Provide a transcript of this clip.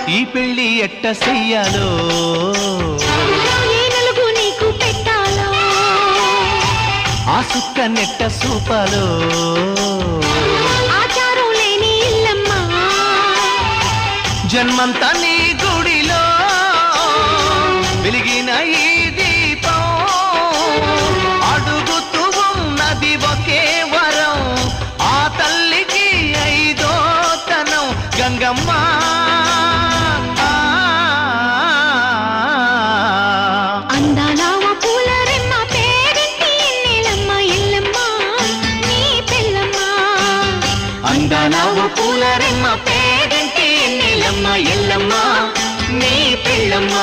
ఈ పెళ్లి ఎట్ట చెయ్యాలో ఏ నలుగు నీకు పెట్టాలో ఆ సుక్క నెట్ట సూపాలో ఆచారం లేని ఇల్లమ్మా జన్మంతా నీ గుడిలో వెలిగిన ఈ దీపం అడుగుతూ ఉన్నది ఒకే వరం ఆ తల్లికి ఐదో తనం గంగమ్మ అందాల పూల రెమ్మ పేరింటి ఎన్నెలమ్మ ఎల్లమ్మ నీ పెళ్ళమ్మ అందాల పూల రెమ్మ పేరింటి ఎల్లమ్మ ఎల్లమ్మ నీ పెళ్ళమ్మ